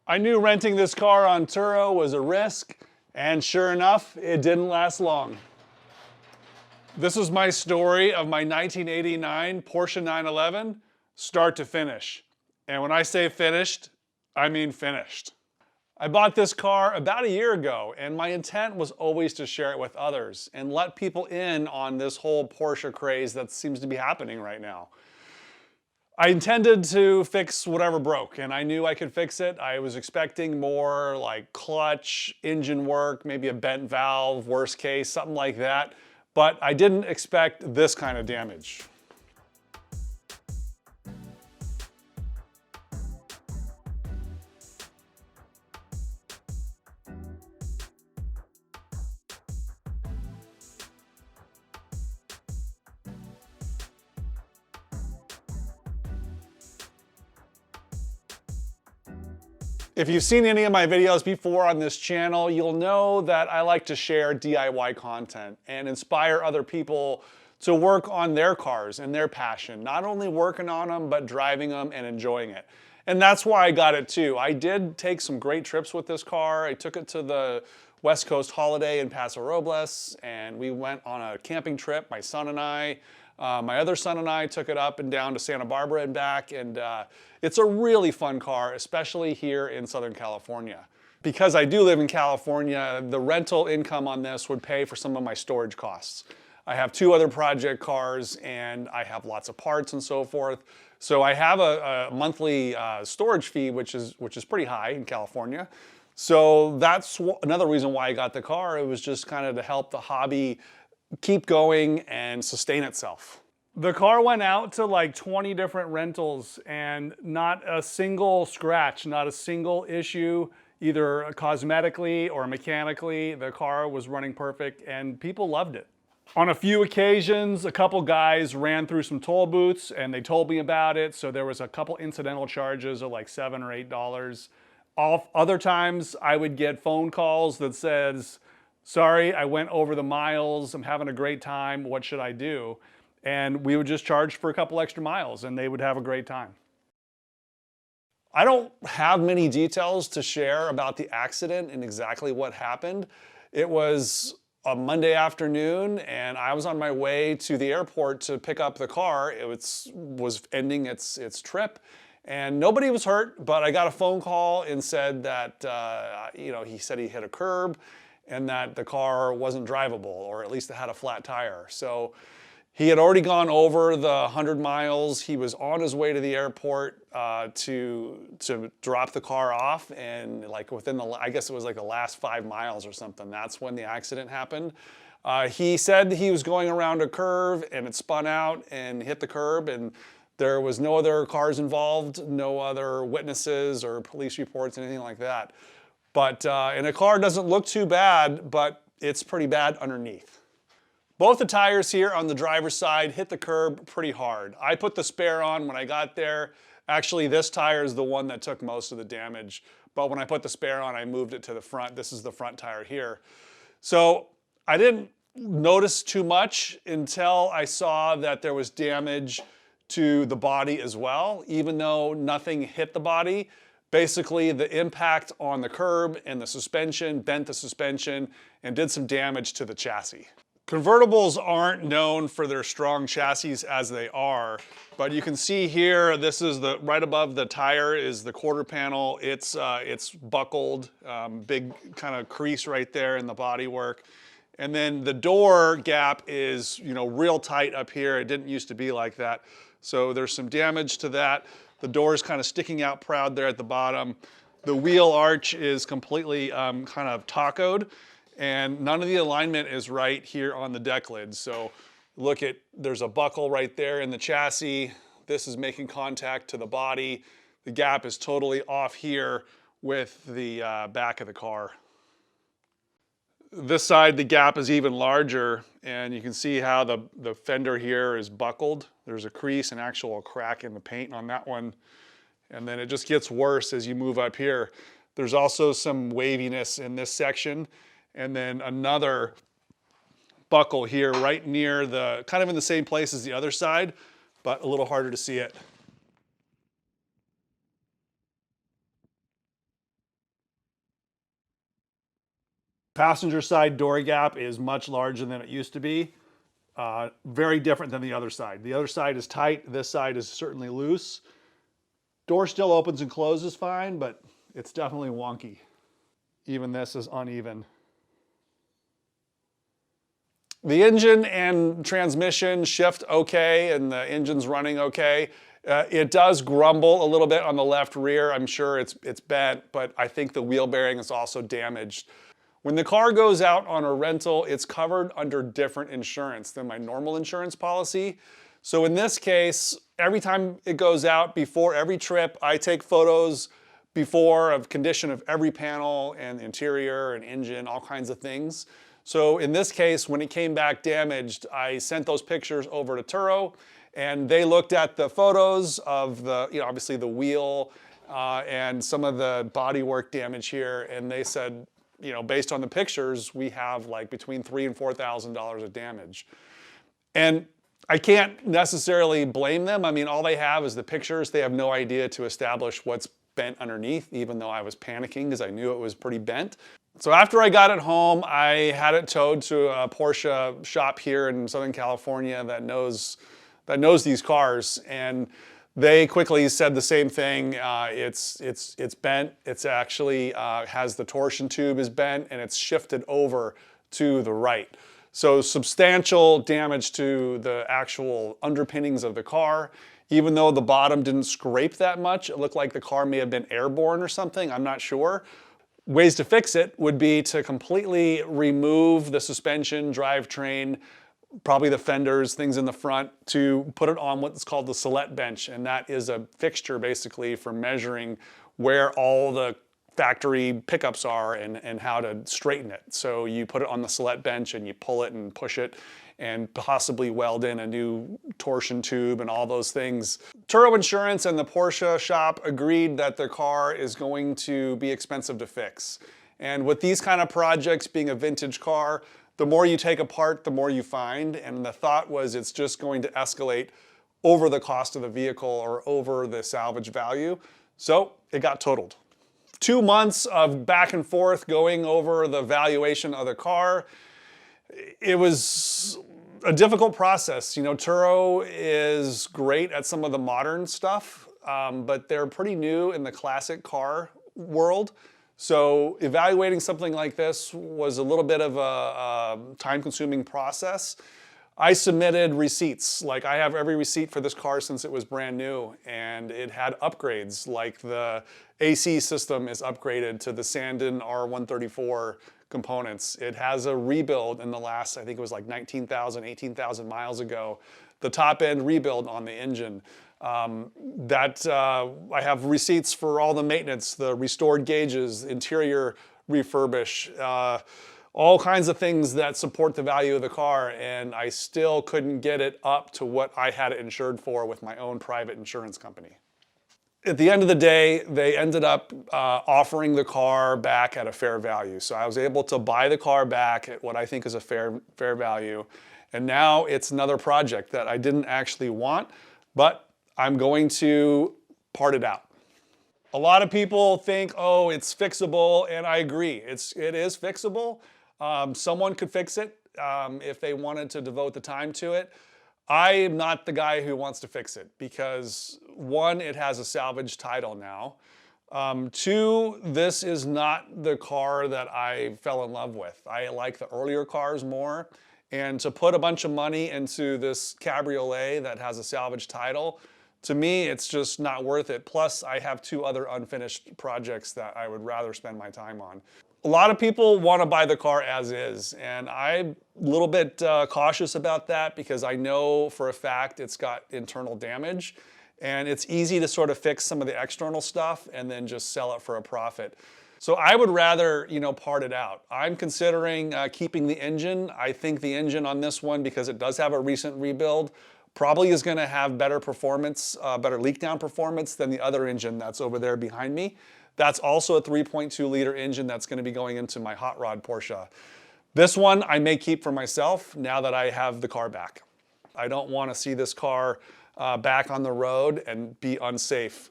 I knew renting this car on Turo was a risk, and sure enough, it didn't last long. This is my story of my 1989 Porsche 911, start to finish. And when I say finished, I mean finished. I bought this car about a year ago, and my intent was always to share it with others and let people in on this whole Porsche craze that seems to be happening right now. I intended to fix whatever broke, and I knew I could fix it. I was expecting more like clutch, engine work, maybe a bent valve, worst case, something like that. But I didn't expect this kind of damage. If you've seen any of my videos before on this channel, you'll know that I like to share DIY content and inspire other people to work on their cars and their passion, not only working on them, but driving them and enjoying it. And that's why I got it too. I did take some great trips with this car. I took it to the West Coast Holiday in Paso Robles, and we went on a camping trip, my son and I. My other son and I took it up and down to Santa Barbara and back, and it's a really fun car, especially here in Southern California. Because I do live in California, the rental income on this would pay for some of my storage costs. I have two other project cars, and I have lots of parts and so forth. So I have a monthly storage fee, which is pretty high in California. So that's another reason why I got the car. It was just kind of to help the hobby keep going and sustain itself. The car went out to like 20 different rentals and not a single scratch, not a single issue, either cosmetically or mechanically. The car was running perfect and people loved it. On a few occasions, a couple guys ran through some toll booths and they told me about it. So there was a couple incidental charges of like $7 or $8. Other times I would get phone calls that says, "Sorry, I went over the miles. I'm having a great time. What should I do?" And we would just charge for a couple extra miles and they would have a great time. I don't have many details to share about the accident and exactly what happened. It was a Monday afternoon and I was on my way to the airport to pick up the car. It was ending its trip. And nobody was hurt, but I got a phone call and said that, he said he hit a curb and that the car wasn't drivable, or at least it had a flat tire. So he had already gone over the 100 miles. He was on his way to the airport to drop the car off, and like within I guess it was like the last 5 miles or something, that's when the accident happened. He said he was going around a curve and it spun out and hit the curb, and there was no other cars involved, no other witnesses or police reports, anything like that. But, and the car doesn't look too bad, but it's pretty bad underneath. Both the tires here on the driver's side hit the curb pretty hard. I put the spare on when I got there. Actually, this tire is the one that took most of the damage. But when I put the spare on, I moved it to the front. This is the front tire here. So I didn't notice too much until I saw that there was damage to the body as well. Even though nothing hit the body, basically the impact on the curb and the suspension bent the suspension and did some damage to the chassis. Convertibles aren't known for their strong chassis as they are, but you can see here, this is right above the tire is the quarter panel. It's buckled, big kind of crease right there in the bodywork. And then the door gap is, real tight up here. It didn't used to be like that. So there's some damage to that. The door is kind of sticking out proud there at the bottom. The wheel arch is completely kind of tacoed, and none of the alignment is right here on the deck lid. So there's a buckle right there in the chassis. This is making contact to the body. The gap is totally off here with the back of the car. This side, the gap is even larger, and you can see how the fender here is buckled. There's a crease, an actual crack in the paint on that one. And then it just gets worse as you move up here. There's also some waviness in this section, and then another buckle here right near kind of in the same place as the other side, but a little harder to see it. Passenger side door gap is much larger than it used to be. Very different than the other side. The other side is tight, this side is certainly loose. Door still opens and closes fine, but it's definitely wonky. Even this is uneven. The engine and transmission shift okay, and the engine's running okay. It does grumble a little bit on the left rear. I'm sure it's bent, but I think the wheel bearing is also damaged. When the car goes out on a rental, it's covered under different insurance than my normal insurance policy. So in this case, every time it goes out, before every trip, I take photos before of condition of every panel and interior and engine, all kinds of things. So in this case, when it came back damaged, I sent those pictures over to Turo, and they looked at the photos of the, obviously the wheel and some of the bodywork damage here, and they said, based on the pictures, we have like between $3,000 and $4,000 of damage. And I can't necessarily blame them. I mean, all they have is the pictures. They have no idea to establish what's bent underneath, even though I was panicking because I knew it was pretty bent. So after I got it home, I had it towed to a Porsche shop here in Southern California that knows these cars, and they quickly said the same thing. It's bent. It's actually has the torsion tube is bent, and it's shifted over to the right. So substantial damage to the actual underpinnings of the car. Even though the bottom didn't scrape that much, it looked like the car may have been airborne or something. I'm not sure. Ways to fix it would be to completely remove the suspension, drivetrain, probably the fenders, things in the front, to put it on what's called the Celette bench. And that is a fixture basically for measuring where all the factory pickups are and how to straighten it. So you put it on the Celette bench and you pull it and push it and possibly weld in a new torsion tube and all those things. Turo Insurance and the Porsche shop agreed that the car is going to be expensive to fix. And with these kind of projects, being a vintage car, the more you take apart, the more you find. And the thought was it's just going to escalate over the cost of the vehicle or over the salvage value. So it got totaled. 2 months of back and forth going over the valuation of the car. It was a difficult process. Turo is great at some of the modern stuff, but they're pretty new in the classic car world. So evaluating something like this was a little bit of a time-consuming process. I submitted receipts. Like, I have every receipt for this car since it was brand new, and it had upgrades, like the AC system is upgraded to the Sandon R134 components. It has a rebuild in the last, I think it was like 19,000, 18,000 miles ago. The top end rebuild on the engine. I have receipts for all the maintenance, the restored gauges, interior refurbish, all kinds of things that support the value of the car, and I still couldn't get it up to what I had it insured for with my own private insurance company. At the end of the day, they ended up offering the car back at a fair value. So I was able to buy the car back at what I think is a fair value. And now it's another project that I didn't actually want, but I'm going to part it out. A lot of people think, oh, it's fixable, and I agree. It is fixable. Someone could fix it if they wanted to devote the time to it. I am not the guy who wants to fix it because, one, it has a salvage title now. Two, this is not the car that I fell in love with. I like the earlier cars more. And to put a bunch of money into this cabriolet that has a salvage title, to me, it's just not worth it. Plus, I have 2 other unfinished projects that I would rather spend my time on. A lot of people want to buy the car as is, and I'm a little bit cautious about that because I know for a fact it's got internal damage, and it's easy to sort of fix some of the external stuff and then just sell it for a profit. So I would rather, part it out. I'm considering keeping the engine. I think the engine on this one, because it does have a recent rebuild, probably is going to have better performance, better leak down performance than the other engine that's over there behind me. That's also a 3.2 liter engine that's going to be going into my hot rod Porsche. This one I may keep for myself now that I have the car back. I don't want to see this car back on the road and be unsafe.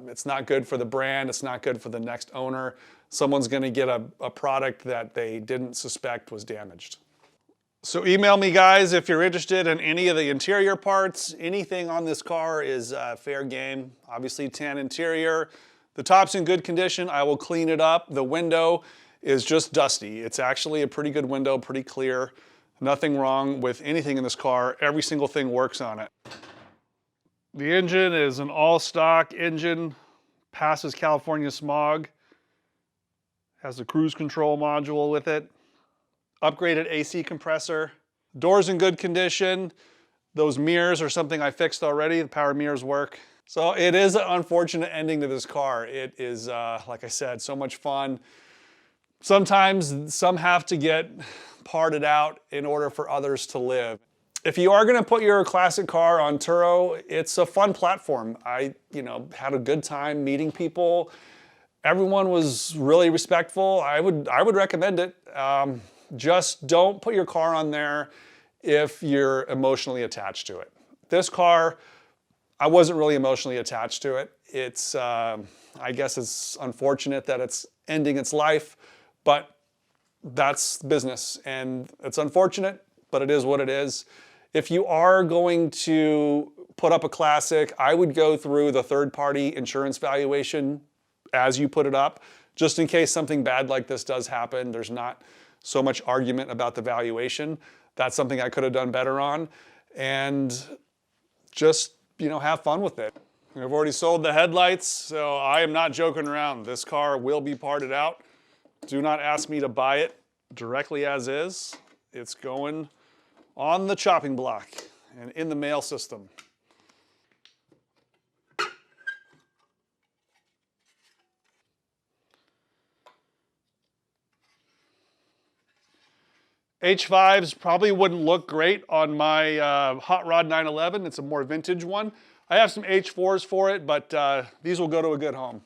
It's not good for the brand. It's not good for the next owner. Someone's going to get a product that they didn't suspect was damaged. So email me, guys, if you're interested in any of the interior parts. Anything on this car is fair game. Obviously, tan interior. The top's in good condition. I will clean it up. The window is just dusty. It's actually a pretty good window, pretty clear. Nothing wrong with anything in this car. Every single thing works on it. The engine is an all-stock engine. Passes California smog. Has a cruise control module with it. Upgraded AC compressor. Doors in good condition. Those mirrors are something I fixed already. The power mirrors work. So it is an unfortunate ending to this car. It is, like I said, so much fun. Sometimes some have to get parted out in order for others to live. If you are gonna put your classic car on Turo, it's a fun platform. I, had a good time meeting people. Everyone was really respectful. I would recommend it. Just don't put your car on there if you're emotionally attached to it. This car, I wasn't really emotionally attached to it. It's, I guess it's unfortunate that it's ending its life, but that's business and it's unfortunate, but it is what it is. If you are going to put up a classic, I would go through the third-party insurance valuation as you put it up, just in case something bad like this does happen. There's not so much argument about the valuation. That's something I could have done better on. And just, have fun with it. I've already sold the headlights, so I am not joking around. This car will be parted out. Do not ask me to buy it directly as is. It's going on the chopping block and in the mail system. H5s probably wouldn't look great on my Hot Rod 911. It's a more vintage one. I have some H4s for it, but these will go to a good home.